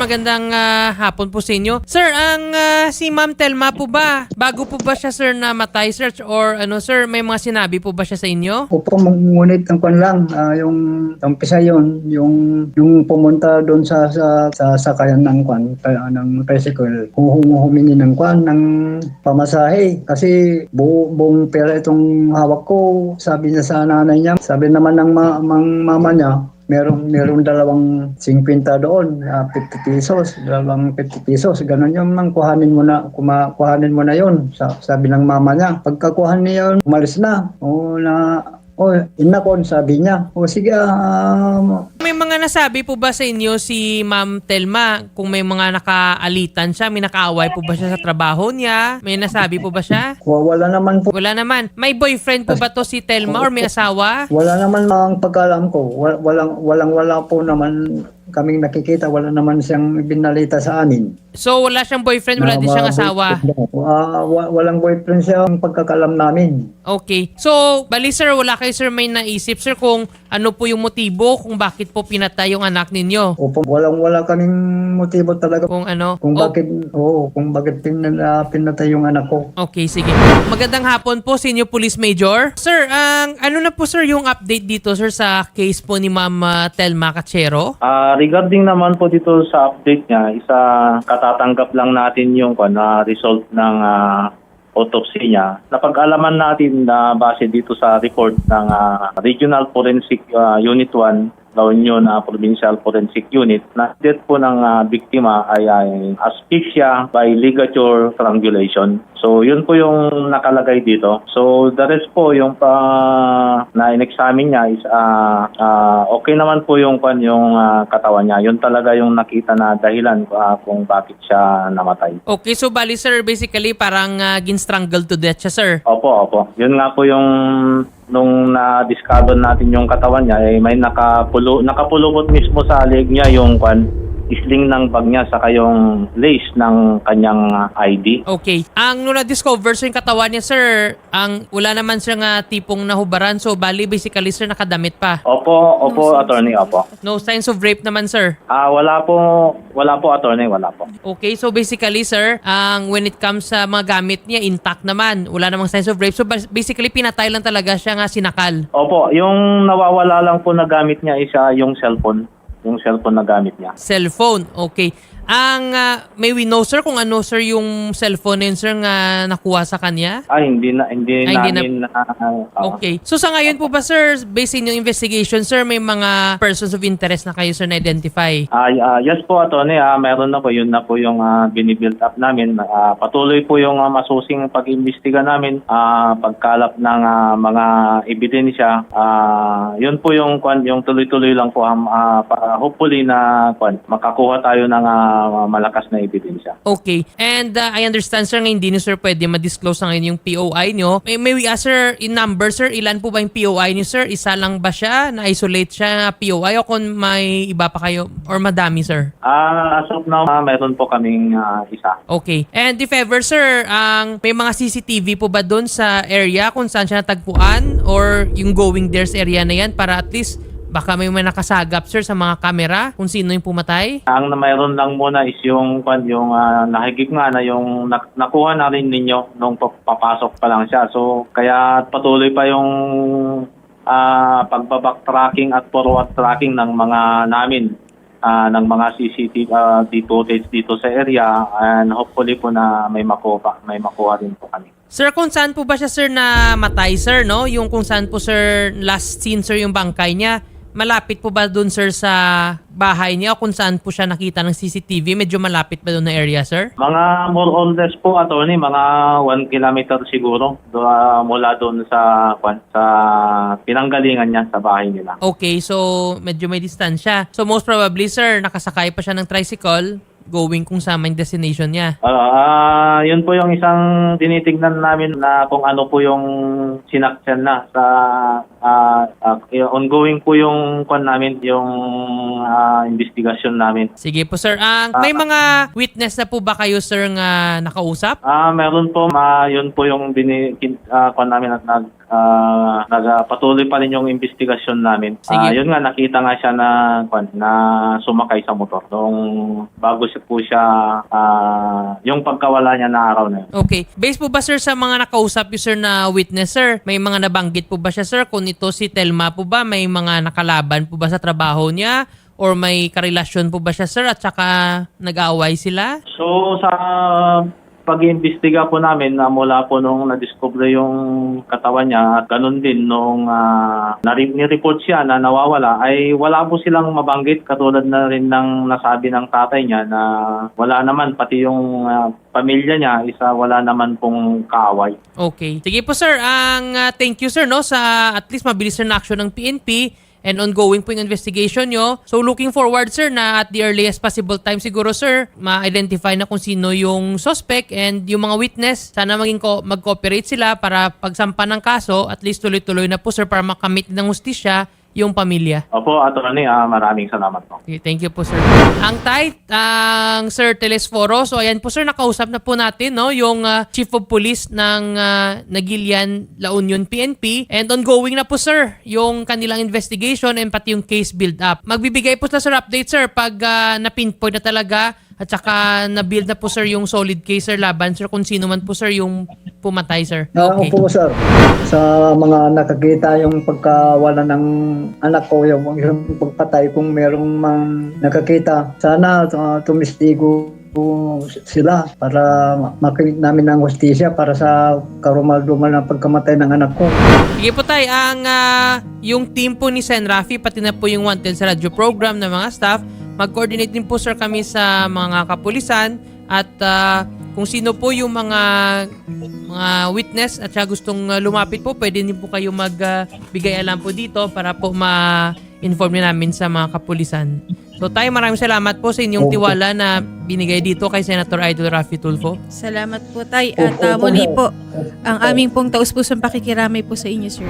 magandang hapon po sa inyo. Sir, ang si Ma'am Telma po ba, bago po ba siya sir namatay, sir? Or ano sir, may mga sinabi po ba siya sa inyo? Opo, ngunit ang kwan lang, yung umpisa yun, yung pumunta doon sa sakayan ng kwan, ng tricycle, humingi ng kwan, ng pamasahe. Kasi buong pera itong hawak ko, sabi niya sa nanay niya, sabi naman ng mama niya, merong dalawang 50 doon, 50 pesos, dalawang 50 pesos, ganun yung mang kuhanin mo na yun, sabi ng mama niya. Pagkakuhan niya yun, umalis na. Inakon, sabi niya. Sige, May mga nasabi po ba sa inyo si Ma'am Telma kung may mga nakaalitan siya, may nakaaway po ba siya sa trabaho niya? May nasabi po ba siya? wala naman po. Wala naman. May boyfriend po ba to si Telma or may asawa? Wala naman ang pagkalam ko. Wala po naman kaming nakikita. Wala naman siyang binalita sa amin. So wala siyang boyfriend, wala din siyang asawa? Walang boyfriend siya ang pagkakalam namin. Okay. So, bali sir, wala kayo sir may naisip sir kung ano po yung motibo kung bakit po pinatay yung anak ninyo? Opo, wala kaming motibo talaga Kung ano? kung bakit pinatay yung anak ko. Okay, sige. Magandang hapon po, Senior Police Major. Sir, ano na po sir yung update dito sir sa case po ni Ma'am Telma Cachero? Regarding naman po dito sa update niya, katatanggap lang natin yung result ng autopsy niya. Napag-alaman natin na base dito sa report ng Regional Forensic Unit 1, La Union Provincial Forensic Unit, na death po ng biktima ay asphyxia by ligature strangulation. So, yun po yung nakalagay dito. So, the rest po, yung na in-examine niya is okay naman po yung katawan niya. Yun talaga yung nakita na dahilan kung bakit siya namatay. Okay, so bali sir, basically parang gin-strangle to death siya sir. Opo. Yun nga po yung nung na-discover natin yung katawan niya, may nakapulupot mismo sa leg niya yung isling ng bag niya saka yung lace ng kanyang ID. Okay. Ang nung na-discover sir yung katawan niya sir, wala naman sir nga tipong nahubaran. So bali basically sir nakadamit pa. Opo, attorney, opo. No signs of rape naman sir. Wala po attorney, wala po. Okay, so basically sir, when it comes sa mga gamit niya, intact naman. Wala namang signs of rape. So basically pinatay lang talaga siya nga sinakal. Opo, yung nawawala lang po na gamit niya is yung cellphone. Yung cellphone na gamit niya. Cellphone, okay. May we know sir kung ano sir yung cellphone na yun sir nga nakuha sa kanya? Hindi namin. Okay. So sa ngayon po ba sir, based on yung investigation sir, may mga persons of interest na kayo sir na-identify? Yes po, attorney. Meron na po. Yun na po yung binibuild up namin. Patuloy po yung masusing pag-imbestiga namin, pagkalap ng mga ebidensya. Yun po yung tuloy-tuloy lang po. Hopefully na makakuha tayo ng malakas na ebidensya. Okay. And I understand sir, ngayon hindi nyo sir pwede ma-disclose na ngayon yung POI nyo. May we ask sir, in number sir, ilan po ba yung POI nyo sir? Isa lang ba siya? Na-isolate siya POI o kung may iba pa kayo? Or madami sir? As of now, meron po kaming isa. Okay. And if ever sir, may mga CCTV po ba doon sa area kung saan siya natagpuan? Or yung going there sa area na yan para at least baka may nakasagap sir sa mga kamera kung sino yung pumatay? Ang mayroon lang muna is yung nahigip nga na yung nakuha na rin ninyo nung papasok pa lang siya. So kaya patuloy pa yung pagbabacktracking at forward tracking ng mga namin ng mga CCTV footage dito sa area, and hopefully po na may makuha rin po kami. Sir, kung saan po ba siya sir na matay sir, no? Yung kung saan po sir last seen sir yung bangkay niya, malapit po ba doon sir sa bahay niya o kung saan po siya nakita ng CCTV? Medyo malapit ba doon na area sir? Mga more or less po, attorney, mga 1 kilometer siguro mula doon sa pinanggalingan niya sa bahay nila. Okay, so medyo may distansya. So most probably sir, nakasakay pa siya ng tricycle going kung saan yung destination niya. Yun po yung isang tinitignan namin na kung ano po yung sinakyan na sa ongoing po yung namin, yung investigasyon namin. Sige po sir. May mga witness na po ba kayo sir nga nakausap? Meron po, yun po yung namin at nagpatuloy pa rin yung investigasyon namin. Sige. Yun nga, nakita nga siya na sumakay sa motor nung bago yung pagkawala niya na araw na yun. Okay. Based po ba sir sa mga nakausap yung sir na witness sir, may mga nabanggit po ba siya sir? Kung ito si Telma po ba, may mga nakalaban po ba sa trabaho niya? Or may karelasyon po ba siya sir at saka nag-aaway sila? So sa pag-iimbestiga po namin na mula po nung na-discover yung katawan niya at ganun din nung ni-report siya na nawawala ay wala po silang mabanggit katulad na rin ng nasabi ng tatay niya na wala naman pati yung pamilya niya wala naman pong kaaway. Okay. Sige po sir, thank you sir no sa at least mabilis na action ng PNP and ongoing po yung investigation nyo. So looking forward sir na at the earliest possible time siguro sir, ma-identify na kung sino yung suspect and yung mga witness. Sana mag-cooperate sila para pagsampa ng kaso, at least tuloy-tuloy na po sir para makamit ng hustisya yung pamilya. Opo, attorney, maraming salamat po. Okay, thank you po sir. Ang tight, ang Sir Telesforo. So ayan po sir, nakausap na po natin no, yung Chief of Police ng Nagilian, La Union PNP. And ongoing na po sir, yung kanilang investigation and pati yung case build up. Magbibigay po sila sir update sir pag na-pinpoint na talaga at saka na-build na po sir yung solid case sir laban sir kung sino man po sir yung pumatay sir. Okay. Opo sir, sa mga nakakita yung pagkawala ng anak ko, yung pagpatay, kung merong nakakita, sana tumistigo sila para makamit namin ang hustisya para sa karumal-dumal na pagkamatay ng anak ko. Sige po tay, yung team po ni Sen Rafi pati na po yung Wanted sa radio program ng mga staff, mag-coordinate din po sir kami sa mga kapulisan at kung sino po yung mga witness at siya gustong lumapit po, pwede din po kayo magbigay alam po dito para po ma-inform namin sa mga kapulisan. So tayo, maraming salamat po sa inyong tiwala na binigay dito kay Senator Idol Rafi Tulfo. Salamat po tay at muli po ang aming pong taus-pusong pakikiramay po sa inyo sir.